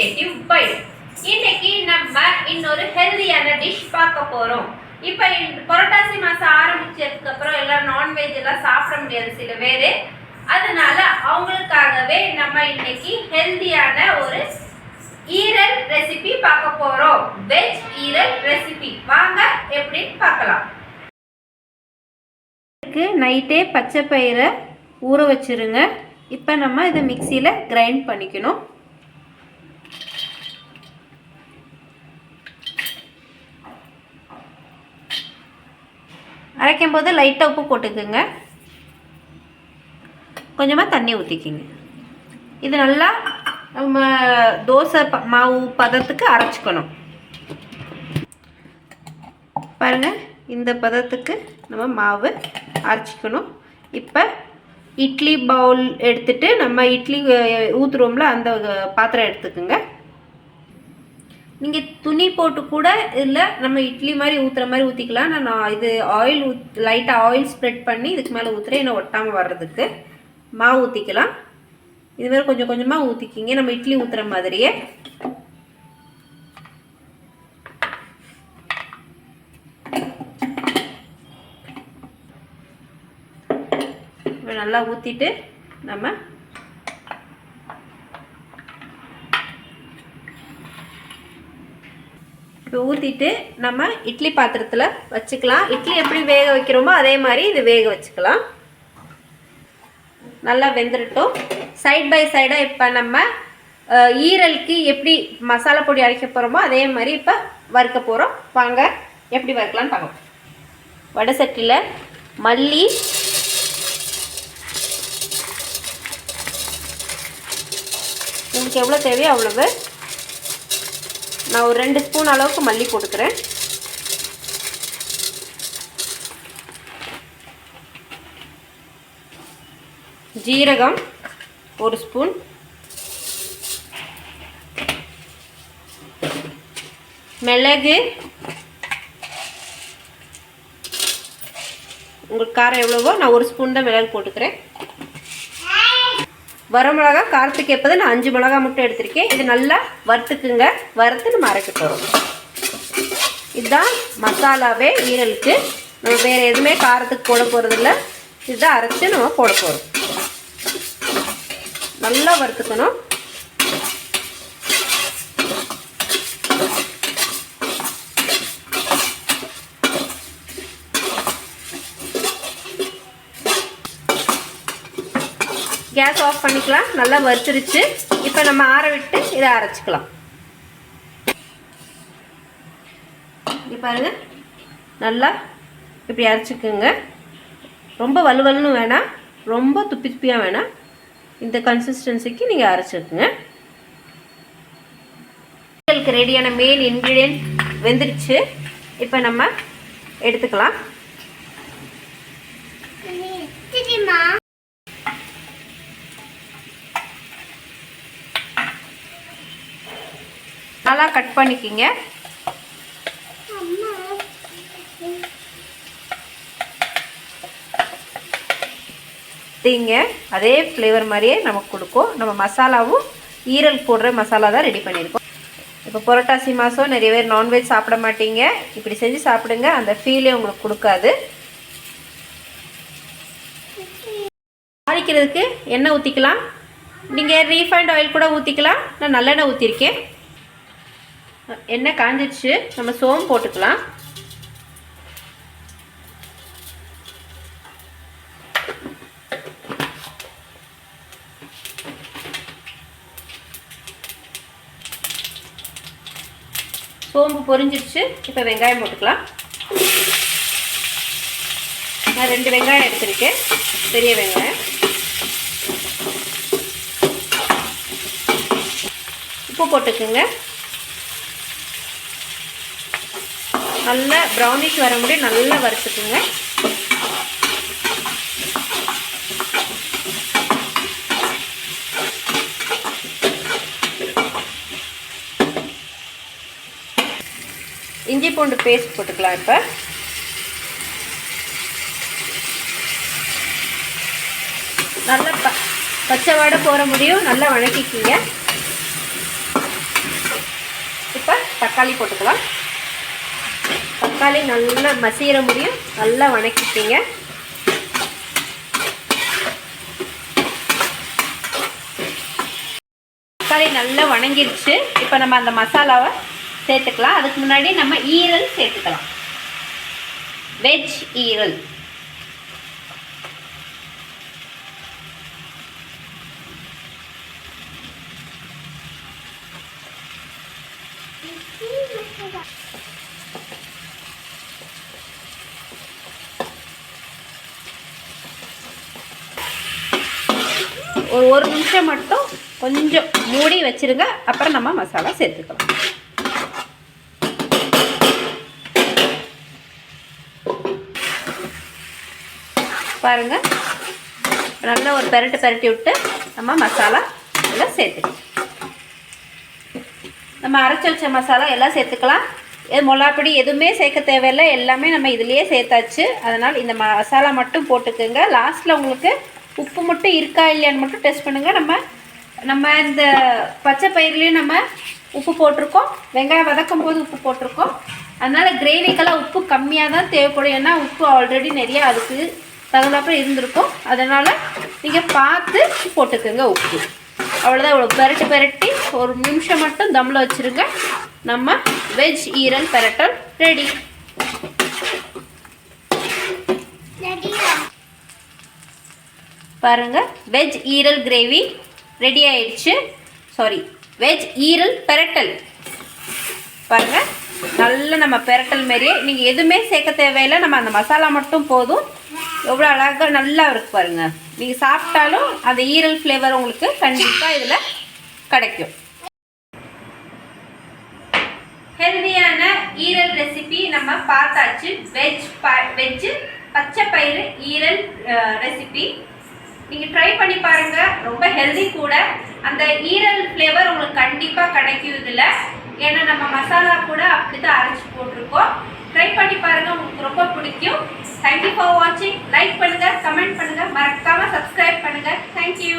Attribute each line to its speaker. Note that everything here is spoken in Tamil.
Speaker 1: Creative byte. இன்னைக்கு நம்ம இன்னொரு ஹெல்தியான டிஷ் பார்க்க போறோம். இப்போ புரட்டாசி மாசம் ஆரம்பிச்சதுக்கு அப்புறம் எல்லாம் நான்வெஜ் எல்லாம் சாப்பிட முடியாது சில பேர். அதனால அவங்களுக்காகவே நம்ம இன்னைக்கு ஹெல்தியான ஒரு ஈரல் ரெசிபி பார்க்க போறோம். வெஜ் ஈரல் ரெசிபி. வாங்க எப்படின்னு பார்க்கலாம். நைட்டே பச்சை பயிரை ஊற வச்சிருங்க. இப்போ நம்ம இதை மிக்சியில் கிரைண்ட் பண்ணிக்கணும். அரைக்கும் போது லைட்டாக உப்பு போட்டுக்குங்க. கொஞ்சமாக தண்ணி ஊற்றிக்கிங்க. இது நல்லா நம்ம தோசை மாவு பதத்துக்கு அரைச்சிக்கணும். பாருங்கள், இந்த பதத்துக்கு நம்ம மாவு அரைச்சிக்கணும். இப்போ இட்லி பவுல் எடுத்துட்டு நம்ம இட்லி ஊற்றுறோம்ல அந்த பாத்திரம் எடுத்துக்கோங்க. நீங்கள் துணி போட்டு கூட இல்லை நம்ம இட்லி மாதிரி ஊற்றுற மாதிரி ஊற்றிக்கலாம். நான் இது ஆயில் லைட்டாக ஆயில் ஸ்ப்ரெட் பண்ணி இதுக்கு மேலே ஊற்றுறேன். இன்னும் ஒட்டாமல் வர்றதுக்கு மாவு ஊற்றிக்கலாம். இதுமாதிரி கொஞ்சம் கொஞ்சமாக ஊற்றிக்கிங்க, நம்ம இட்லி ஊற்றுற மாதிரியே. நல்லா ஊற்றிட்டு நம்ம இப்போ ஊற்றிட்டு நம்ம இட்லி பாத்திரத்தில் வச்சுக்கலாம். இட்லி எப்படி வேக வைக்கிறோமோ அதே மாதிரி இது வேக வச்சுக்கலாம். நல்லா வெந்துடட்டும். சைட் பை சைடாக இப்போ நம்ம ஈரலுக்கு எப்படி மசாலா பொடி அரைக்க போகிறோமோ அதே மாதிரி இப்போ வறுக்க போகிறோம். வாங்க எப்படி வறுக்கலான்னு பார்க்கலாம். வடை சட்டியில் மல்லி, உங்களுக்கு எவ்வளோ தேவையோ அவ்வளவு. நான் ஒரு 2 ஸ்பூன் அளவுக்கு மல்லி போட்டுக்கிறேன். ஜீரகம் 1 ஸ்பூன், மிளகு உங்களுக்கு காரம் எவ்வளவோ நான் 1 ஸ்பூன் தான் மிளகு போட்டுக்கிறேன். வரமிளகா காரத்துக்கு எப்போது நான் 5 மிளகா மட்டும் எடுத்திருக்கேன். இது நல்லா வறுத்துக்குங்க. வறுத்து நம்ம அரைக்க போகிறோம். இதுதான் மசாலாவே ஈரலுக்கு. நம்ம வேறு எதுவுமே காரத்துக்கு போட போகிறதில்ல. இதுதான் அரைச்சி நம்ம போட போகிறோம். நல்லா வறுத்துக்கணும். கேஸ் ஆஃப் பண்ணிக்கலாம். நல்லா வறுத்துருச்சு. இப்போ நம்ம ஆற விட்டு இதை அரைச்சிக்கலாம். இப்போ பாருங்க, நல்லா இப்படி அரைச்சிக்குங்க. ரொம்ப வலுவலுன்னு வேணாம், ரொம்ப துப்பி துப்பியாக வேணாம். இந்த கன்சிஸ்டன்சிக்கு நீங்கள் அரைச்சிக்குங்க. ஈரலுக்கு ரெடியான மெயின் இன்க்ரீடியன்ட் வெந்துருச்சு. இப்போ நம்ம எடுத்துக்கலாம். நல்லா கட் பண்ணிக்கிங்க. அதே ஃப்ளேவர் மாதிரியே நமக்கு கொடுக்கும். நம்ம மசாலாவும் ஈரல் போடுற மசாலா தான் ரெடி பண்ணியிருக்கோம். இப்போ புரட்டாசி மாதம் நிறைய பேர் நான்வெஜ் சாப்பிட மாட்டீங்க. இப்படி செஞ்சு சாப்பிடுங்க. அந்த ஃபீலே உங்களுக்கு கொடுக்காது. தாளிக்கிறதுக்கு எண்ணெய் ஊற்றிக்கலாம். நீங்கள் ரீஃபைண்ட் ஆயில் கூட ஊற்றிக்கலாம். நான் நல்லெண்ணெய் ஊற்றிருக்கேன். எண்ணெய் காஞ்சிடுச்சு. நம்ம சோம்பு போட்டுக்கலாம். சோம்பு பொரிஞ்சிடுச்சு. இப்போ வெங்காயம் போட்டுக்கலாம். நான் 2 வெங்காயம் எடுத்திருக்கேன், பெரிய வெங்காயம். உப்பு போட்டுக்குங்க. நல்லா ப்ரௌனிஷ் வர முடியும். நல்லா வறுத்துக்குங்க. இஞ்சி பூண்டு பேஸ்ட் போட்டுக்கலாம். இப்போ நல்லா பச்சை வாடை போற முடியும் நல்லா வதக்கிக்கங்க. தக்காளி போட்டுக்கலாம். தக்காளி நல்லா மசிகிற முடியும் நல்லா வணக்கிட்டீங்க. தக்காளி நல்லா வணங்கிடுச்சு. இப்போ நம்ம அந்த மசாலாவை சேர்த்துக்கலாம். அதுக்கு முன்னாடி நம்ம ஈரல் சேர்த்துக்கலாம். வெஜ் ஈரல். ஒரு நிமிஷம் மட்டும் கொஞ்சம் மூடி வச்சிருங்க. அப்புறம் நம்ம மசாலா சேர்த்துக்கலாம். பாருங்க, நல்லா ஒரு பெரட்டி விட்டு நம்ம மசாலா எல்லாம் சேர்த்துக்கலாம். நம்ம அரைச்சி வச்ச மசாலா எல்லாம் சேர்த்துக்கலாம். மிளகாப்பொடி எதுவுமே சேர்க்க தேவையில்லை, எல்லாமே நம்ம இதுலேயே சேர்த்தாச்சு. அதனால் இந்த மசாலா மட்டும் போட்டுக்கோங்க. லாஸ்ட்டில் உங்களுக்கு உப்பு மட்டும் இருக்கா இல்லையான்னு மட்டும் டெஸ்ட் பண்ணுங்கள். நம்ம இந்த பச்சை பயிர்லேயும் நம்ம உப்பு போட்டிருக்கோம், வெங்காயம் வதக்கும் போது உப்பு போட்டிருக்கோம். அதனால் கிரேவிக்கெல்லாம் உப்பு கம்மியாக தான் தேவைப்படும். ஏன்னா உப்பு ஆல்ரெடி நிறையா அதுக்கு தகுந்தாப்புல இருந்திருக்கும். அதனால் நீங்கள் பார்த்து போட்டுக்கோங்க உப்பு. அவ்வளோதான். இவ்வளோ பெரட்டி ஒரு நிமிஷம் மட்டும் தம்மில் வச்சுருங்க. நம்ம வெஜ் ஈரல் பெரட்டல் ரெடி. பாருங்கள், வெஜ் ஈரல் கிரேவி ரெடி ஆயிடுச்சு. வெஜ் ஈரல் பெரட்டல். பாருங்கள், நல்லா நம்ம பெரட்டல் மாரியே நீங்கள் எதுவுமே சேர்க்க தேவையில்லை. நம்ம அந்த மசாலா மட்டும் போதும். எவ்வளோ அழகாக நல்லா இருக்குது பாருங்கள். நீங்கள் சாப்பிட்டாலும் அந்த ஈரல் ஃப்ளேவர் உங்களுக்கு கண்டிப்பாக இதில் கிடைக்கும். ஹெல்தியான ஈரல் ரெசிபி நம்ம பார்த்தாச்சு. வெஜ் பச்சை பயிறு ஈரல் ரெசிபி நீங்கள் ட்ரை பண்ணி பாருங்கள். ரொம்ப ஹெல்தி கூட. அந்த ஈரல் ஃப்ளேவர் உங்களுக்கு கண்டிப்பாக கிடைக்கும் இதில். ஏன்னா நம்ம மசாலா கூட அப்படி தான் அரைச்சி போட்டிருக்கோம். ட்ரை பண்ணி பாருங்கள், உங்களுக்கு ரொம்ப பிடிக்கும். தேங்க்யூ ஃபார் வாட்சிங். லைக் பண்ணுங்கள், கமெண்ட் பண்ணுங்கள், மறக்காமல் சப்ஸ்கிரைப் பண்ணுங்கள். தேங்க்யூ.